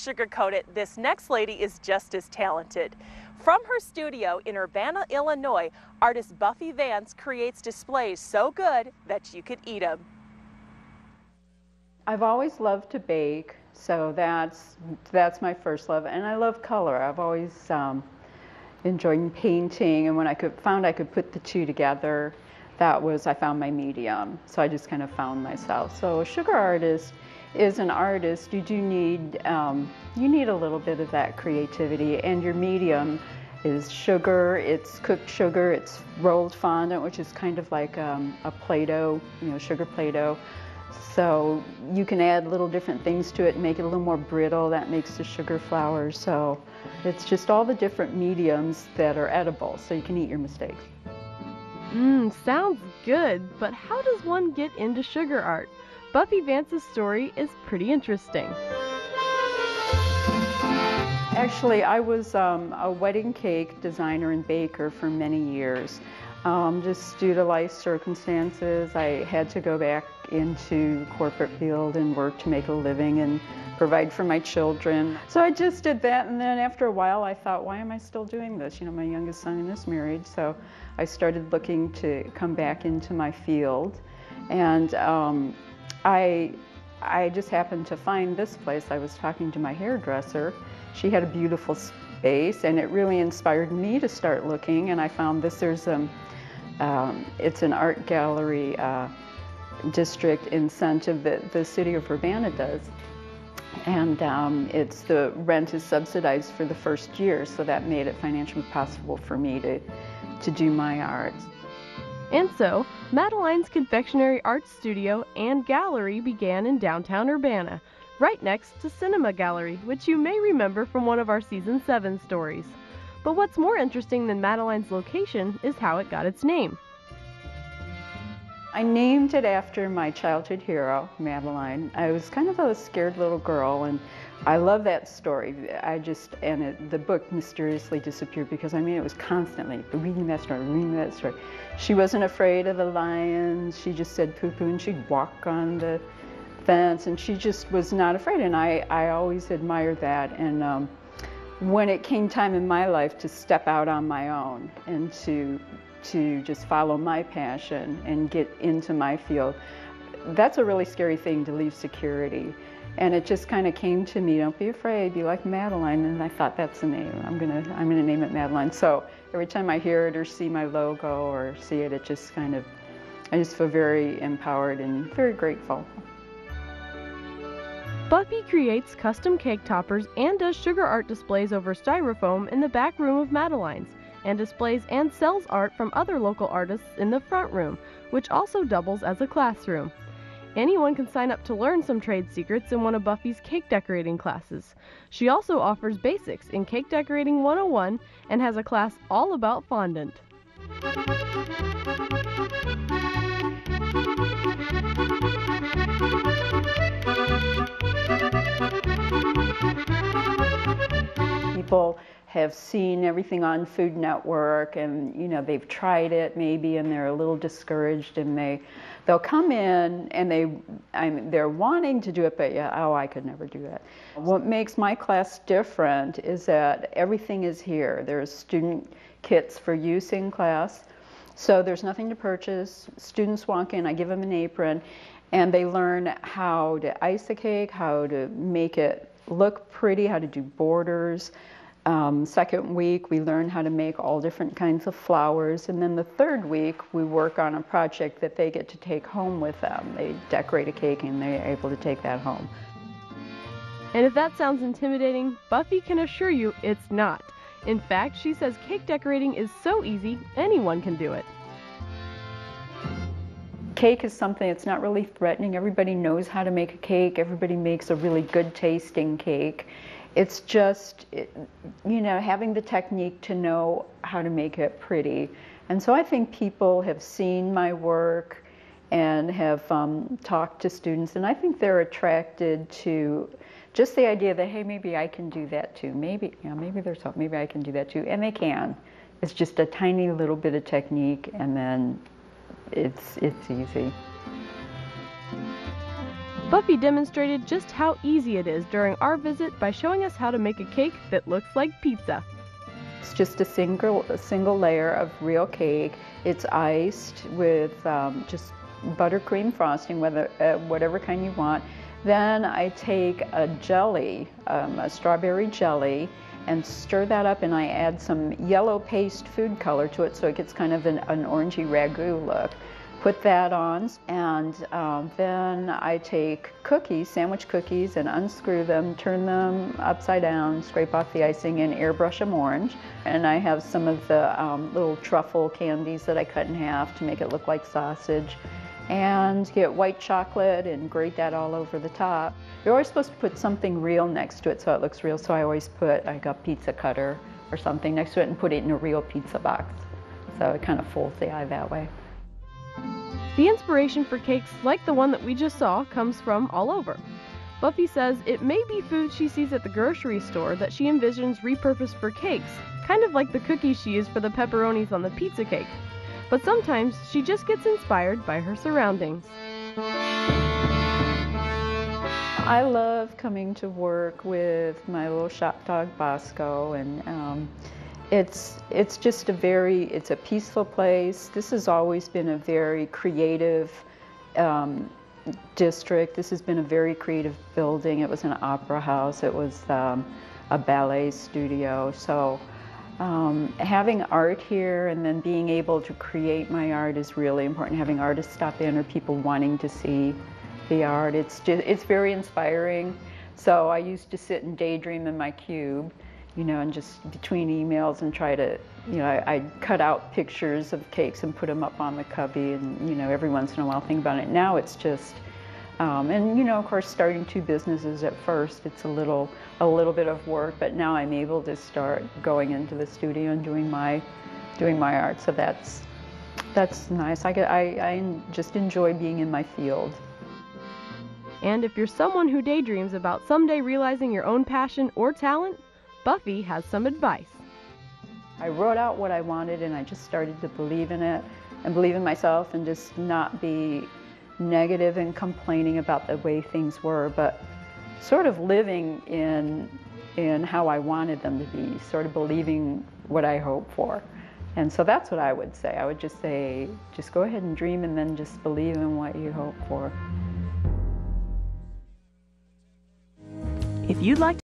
sugarcoat it, this next lady is just as talented. From her studio in Urbana, Illinois, artist Buffy Vance creates displays so good that you could eat them. I've always loved to bake, so that's my first love, and I love color. I've always enjoyed painting, and when found I could put the two together, I found my medium. So I just kind of found myself. So a sugar artist is an artist. You do need you need a little bit of that creativity, and your medium is sugar. It's cooked sugar. It's rolled fondant, which is kind of like a Play-Doh, sugar Play-Doh. So you can add little different things to it and make it a little more brittle. That makes the sugar flour. So it's just all the different mediums that are edible, so you can eat your mistakes. Sounds good, but how does one get into sugar art? Buffy Vance's story is pretty interesting. Actually, I was a wedding cake designer and baker for many years. Just due to life circumstances, I had to go back into the corporate field and work to make a living and provide for my children. So I just did that, and then after a while I thought, why am I still doing this? My youngest son is married, so I started looking to come back into my field. And I just happened to find this place. I was talking to my hairdresser. She had a beautiful space, and it really inspired me to start looking, and I found this. It's an art gallery district incentive that the city of Urbana does. And the rent is subsidized for the first year, so that made it financially possible for me to do my art. And so, Madeline's confectionery art studio and gallery began in downtown Urbana, right next to Cinema Gallery, which you may remember from one of our Season 7 stories. But what's more interesting than Madeline's location is how it got its name. I named it after my childhood hero, Madeline. I was kind of a scared little girl, and I love that story. The book mysteriously disappeared because, it was constantly reading that story. She wasn't afraid of the lions. She just said poo-poo, and she'd walk on the fence, and she just was not afraid, and I always admired that. And when it came time in my life to step out on my own and to just follow my passion and get into my field, that's a really scary thing, to leave security. And it just kind of came to me, don't be afraid, be like Madeline. And I thought, that's the name, I'm gonna name it Madeline. So every time I hear it or see my logo or see it, I just feel very empowered and very grateful. Buffy creates custom cake toppers and does sugar art displays over styrofoam in the back room of Madeline's, and displays and sells art from other local artists in the front room, which also doubles as a classroom. Anyone can sign up to learn some trade secrets in one of Buffy's cake decorating classes. She also offers basics in Cake Decorating 101 and has a class all about fondant. People have seen everything on Food Network, and they've tried it maybe, and they're a little discouraged, and they'll come in and they're wanting to do it, but I could never do that. What makes my class different is that everything is here. There's student kits for use in class, so there's nothing to purchase. Students walk in, I give them an apron, and they learn how to ice a cake, how to make it look pretty, how to do borders. Second week, we learn how to make all different kinds of flowers. And then the third week, we work on a project that they get to take home with them. They decorate a cake and they're able to take that home. And if that sounds intimidating, Buffy can assure you it's not. In fact, she says cake decorating is so easy, anyone can do it. Cake is something that's not really threatening. Everybody knows how to make a cake. Everybody makes a really good tasting cake. It's just, having the technique to know how to make it pretty. And so I think people have seen my work and have talked to students, and I think they're attracted to just the idea that, hey, maybe I can do that too. Maybe I can do that too, and they can. It's just a tiny little bit of technique, and then it's easy. Buffy demonstrated just how easy it is during our visit by showing us how to make a cake that looks like pizza. It's just a single layer of real cake. It's iced with just buttercream frosting, whatever kind you want. Then I take a jelly, a strawberry jelly, and stir that up, and I add some yellow paste food color to it so it gets kind of an orangey ragu look. Put that on, and then I take cookies, sandwich cookies, and unscrew them, turn them upside down, scrape off the icing, and airbrush them orange. And I have some of the little truffle candies that I cut in half to make it look like sausage. And get white chocolate and grate that all over the top. You're always supposed to put something real next to it so it looks real, so I always put like a pizza cutter or something next to it and put it in a real pizza box. So it kind of fools the eye that way. The inspiration for cakes like the one that we just saw comes from all over. Buffy says it may be food she sees at the grocery store that she envisions repurposed for cakes, kind of like the cookies she used for the pepperonis on the pizza cake. But sometimes she just gets inspired by her surroundings. I love coming to work with my little shop dog Bosco, and it's just it's a peaceful place. This has always been a very creative district. This has been a very creative building. It was an opera house. It was a ballet studio. So having art here and then being able to create my art is really important. Having artists stop in or people wanting to see the art, it's very inspiring. So I used to sit and daydream in my cube, and just between emails and try to, I'd cut out pictures of cakes and put them up on the cubby, and every once in a while think about it. Now it's just, and of course starting two businesses at first, it's a little bit of work, but now I'm able to start going into the studio and doing my art. So that's nice. I just enjoy being in my field. And if you're someone who daydreams about someday realizing your own passion or talent, Buffy has some advice. I wrote out what I wanted, and I just started to believe in it and believe in myself and just not be negative and complaining about the way things were, but sort of living in how I wanted them to be, sort of believing what I hope for. And so that's what I would say. I would just say, just go ahead and dream and then just believe in what you hope for. If you'd like